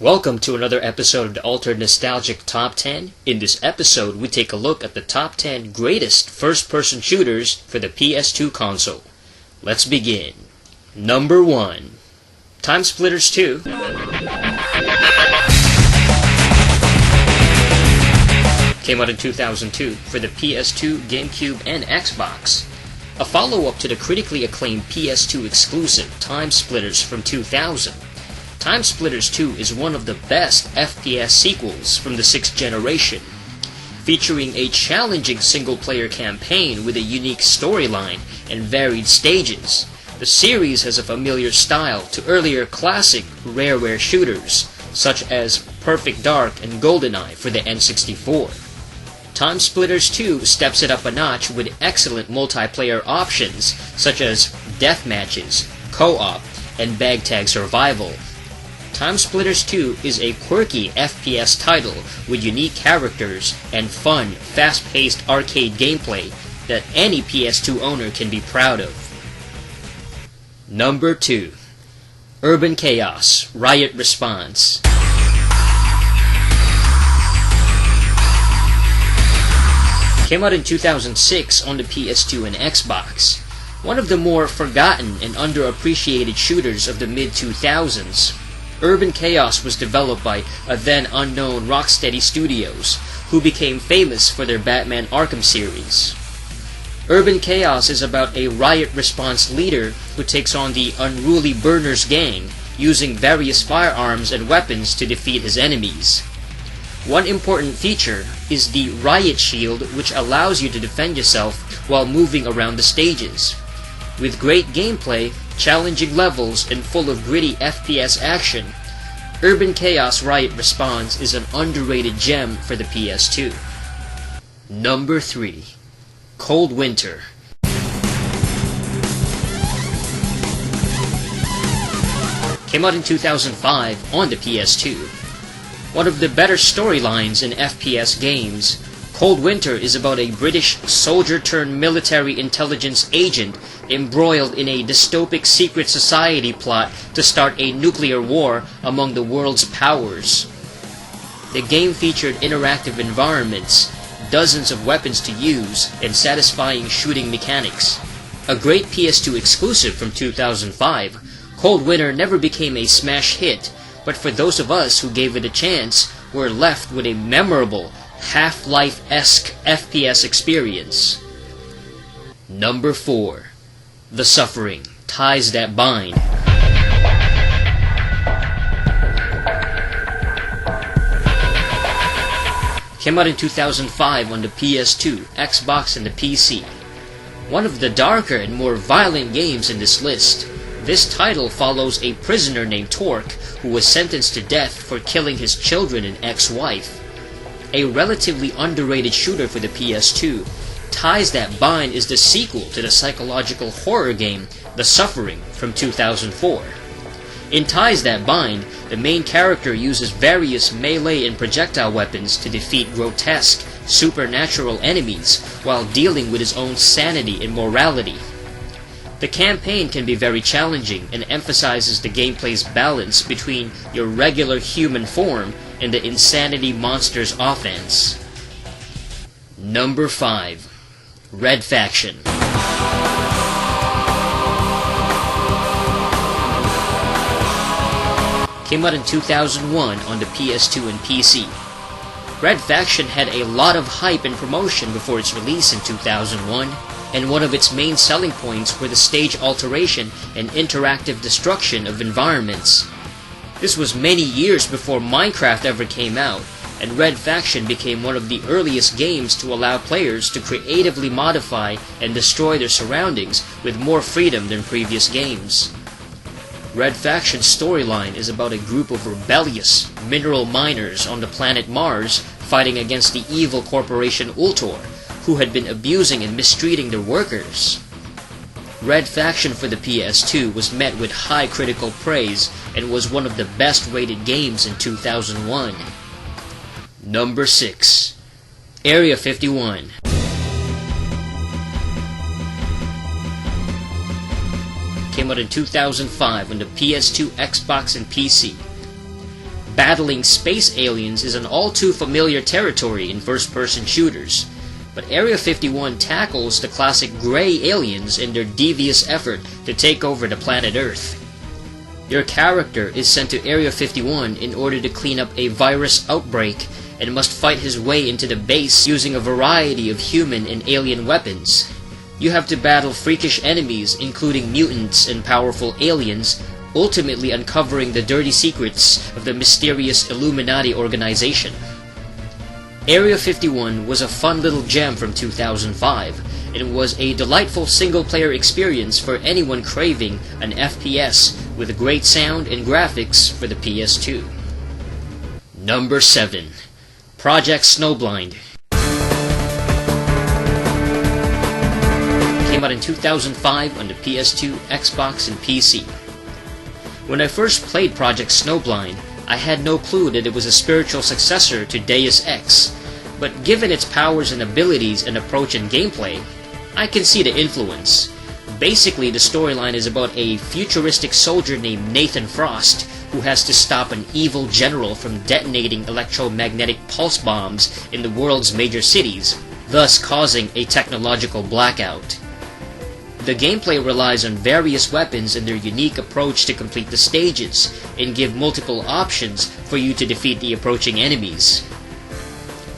Welcome to another episode of the Altered Nostalgic Top 10. In this episode, we take a look at the top 10 greatest first-person shooters for the PS2 console. Let's begin. Number 1. Timesplitters II. Came out in 2002 for the PS2, GameCube, and Xbox. A follow-up to the critically acclaimed PS2 exclusive Timesplitters from 2000. Timesplitters 2 is one of the best FPS sequels from the 6th generation, featuring a challenging single-player campaign with a unique storyline and varied stages. The series has a familiar style to earlier classic Rareware shooters, such as Perfect Dark and GoldenEye for the N64. Timesplitters 2 steps it up a notch with excellent multiplayer options, such as deathmatches, co-op, and bag tag survival. Timesplitters 2 is a quirky FPS title with unique characters and fun, fast-paced arcade gameplay that any PS2 owner can be proud of. Number 2. Urban Chaos: Riot Response. Came out in 2006 on the PS2 and Xbox. One of the more forgotten and underappreciated shooters of the mid-2000s. Urban Chaos was developed by a then-unknown Rocksteady Studios, who became famous for their Batman Arkham series. Urban Chaos is about a riot response leader who takes on the unruly Burners gang, using various firearms and weapons to defeat his enemies. One important feature is the Riot Shield, which allows you to defend yourself while moving around the stages. With great gameplay, challenging levels, and full of gritty FPS action, Urban Chaos Riot Response is an underrated gem for the PS2. Number 3. Cold Winter. Came out in 2005 on the PS2. One of the better storylines in FPS games, Cold Winter is about a British soldier-turned-military intelligence agent embroiled in a dystopic secret society plot to start a nuclear war among the world's powers. The game featured interactive environments, dozens of weapons to use, and satisfying shooting mechanics. A great PS2 exclusive from 2005, Cold Winter never became a smash hit, but for those of us who gave it a chance, we're left with a memorable, Half-Life-esque FPS experience. Number 4. The Suffering: Ties That Bind. Came out in 2005 on the PS2, Xbox, and the PC. One of the darker and more violent games in this list. This title follows a prisoner named Torque who was sentenced to death for killing his children and ex-wife. A relatively underrated shooter for the PS2, Ties That Bind is the sequel to the psychological horror game The Suffering from 2004. In Ties That Bind, the main character uses various melee and projectile weapons to defeat grotesque, supernatural enemies while dealing with his own sanity and morality. The campaign can be very challenging and emphasizes the gameplay's balance between your regular human form and the insanity monster's offense. Number 5. Red Faction. Came out in 2001 on the PS2 and PC. Red Faction had a lot of hype and promotion before its release in 2001, and one of its main selling points were the stage alteration and interactive destruction of environments. This was many years before Minecraft ever came out, and Red Faction became one of the earliest games to allow players to creatively modify and destroy their surroundings with more freedom than previous games. Red Faction's storyline is about a group of rebellious mineral miners on the planet Mars fighting against the evil corporation Ultor, who had been abusing and mistreating their workers. Red Faction for the PS2 was met with high critical praise and was one of the best rated games in 2001. Number 6. Area 51. Came out in 2005 on the PS2, Xbox, and PC. Battling space aliens is an all-too-familiar territory in first-person shooters, but Area 51 tackles the classic gray aliens in their devious effort to take over the planet Earth. Your character is sent to Area 51 in order to clean up a virus outbreak and must fight his way into the base using a variety of human and alien weapons. You have to battle freakish enemies including mutants and powerful aliens, ultimately uncovering the dirty secrets of the mysterious Illuminati organization. Area 51 was a fun little gem from 2005, and was a delightful single-player experience for anyone craving an FPS with great sound and graphics for the PS2. Number 7. Project Snowblind. Came out in 2005 on the PS2, Xbox, and PC. When I first played Project Snowblind, I had no clue that it was a spiritual successor to Deus Ex, but given its powers and abilities and approach and gameplay, I can see the influence. Basically, the storyline is about a futuristic soldier named Nathan Frost who has to stop an evil general from detonating electromagnetic pulse bombs in the world's major cities, thus causing a technological blackout. The gameplay relies on various weapons and their unique approach to complete the stages, and give multiple options for you to defeat the approaching enemies.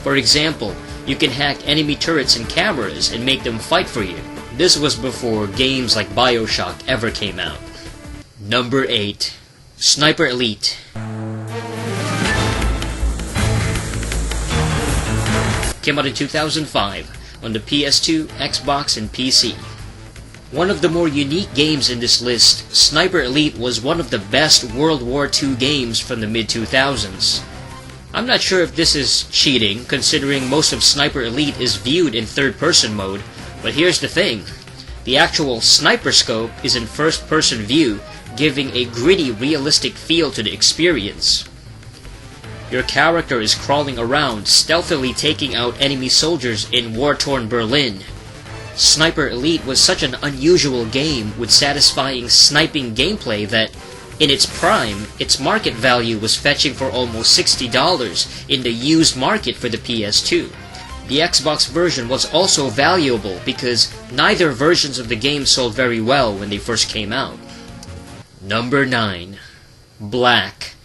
For example, you can hack enemy turrets and cameras and make them fight for you. This was before games like BioShock ever came out. Number 8. Sniper Elite. Came out in 2005 on the PS2, Xbox, and PC. One of the more unique games in this list, Sniper Elite was one of the best World War II games from the mid-2000s. I'm not sure if this is cheating, considering most of Sniper Elite is viewed in third-person mode, but here's the thing. The actual sniper scope is in first-person view, giving a gritty, realistic feel to the experience. Your character is crawling around, stealthily taking out enemy soldiers in war-torn Berlin. Sniper Elite was such an unusual game with satisfying sniping gameplay that, in its prime, its market value was fetching for almost $60 in the used market for the PS2. The Xbox version was also valuable because neither versions of the game sold very well when they first came out. Number 9. Black.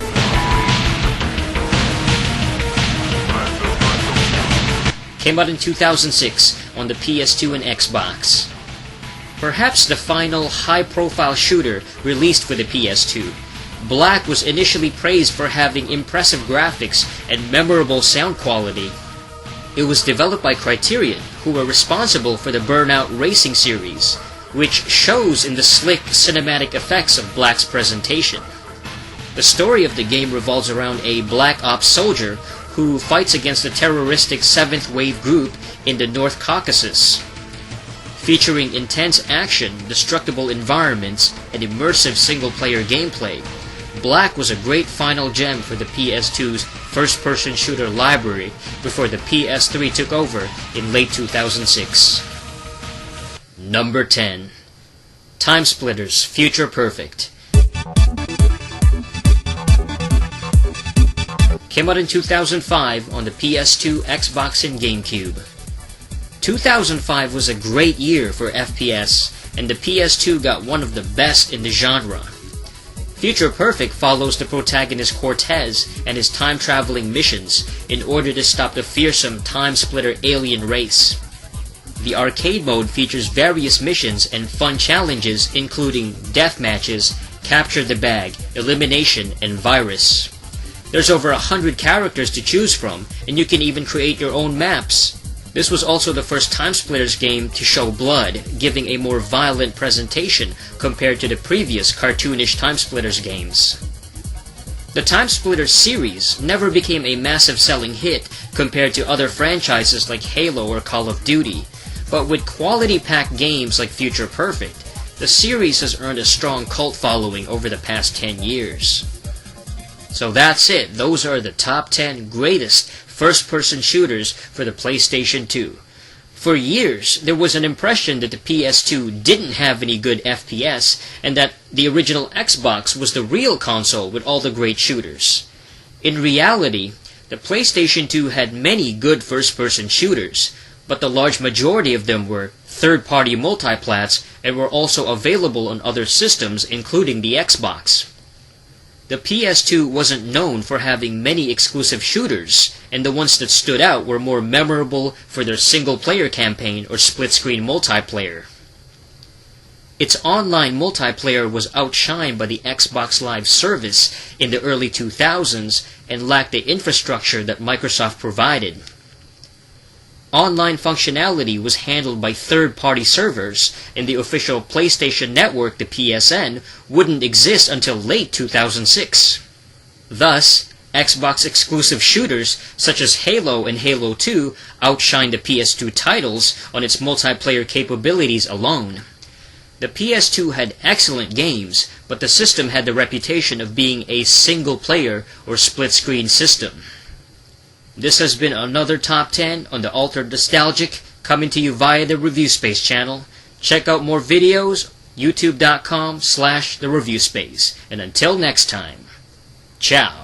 Came out in 2006 on the PS2 and Xbox. Perhaps the final high-profile shooter released for the PS2, Black was initially praised for having impressive graphics and memorable sound quality. It was developed by Criterion, who were responsible for the Burnout Racing series, which shows in the slick cinematic effects of Black's presentation. The story of the game revolves around a Black Ops soldier who fights against the terroristic Seventh Wave group in the North Caucasus. Featuring intense action, destructible environments, and immersive single-player gameplay, Black was a great final gem for the PS2's first-person shooter library before the PS3 took over in late 2006. Number 10. Timesplitters Future Perfect. Came out in 2005 on the PS2, Xbox, and GameCube. 2005 was a great year for FPS, and the PS2 got one of the best in the genre. Future Perfect follows the protagonist Cortez and his time-traveling missions in order to stop the fearsome time-splitter alien race. The arcade mode features various missions and fun challenges including death matches, capture the bag, elimination, and virus. There's over 100 characters to choose from, and you can even create your own maps. This was also the first Timesplitters game to show blood, giving a more violent presentation compared to the previous cartoonish Timesplitters games. The Timesplitters series never became a massive selling hit compared to other franchises like Halo or Call of Duty, but with quality-packed games like Future Perfect, the series has earned a strong cult following over the past 10 years. So that's it. Those are the top 10 greatest first-person shooters for the PlayStation 2. For years, there was an impression that the PS2 didn't have any good FPS and that the original Xbox was the real console with all the great shooters. In reality, the PlayStation 2 had many good first-person shooters, but the large majority of them were third-party multiplats and were also available on other systems including the Xbox. The PS2 wasn't known for having many exclusive shooters, and the ones that stood out were more memorable for their single-player campaign or split-screen multiplayer. Its online multiplayer was outshined by the Xbox Live service in the early 2000s and lacked the infrastructure that Microsoft provided. Online functionality was handled by third-party servers, and the official PlayStation Network, the PSN, wouldn't exist until late 2006. Thus, Xbox exclusive shooters such as Halo and Halo 2 outshined the PS2 titles on its multiplayer capabilities alone. The PS2 had excellent games, but the system had the reputation of being a single-player or split-screen system. This has been another Top 10 on the Altered Nostalgic, coming to you via the ReviewSpace channel. Check out more videos, youtube.com/TheReviewSpace. And until next time, ciao.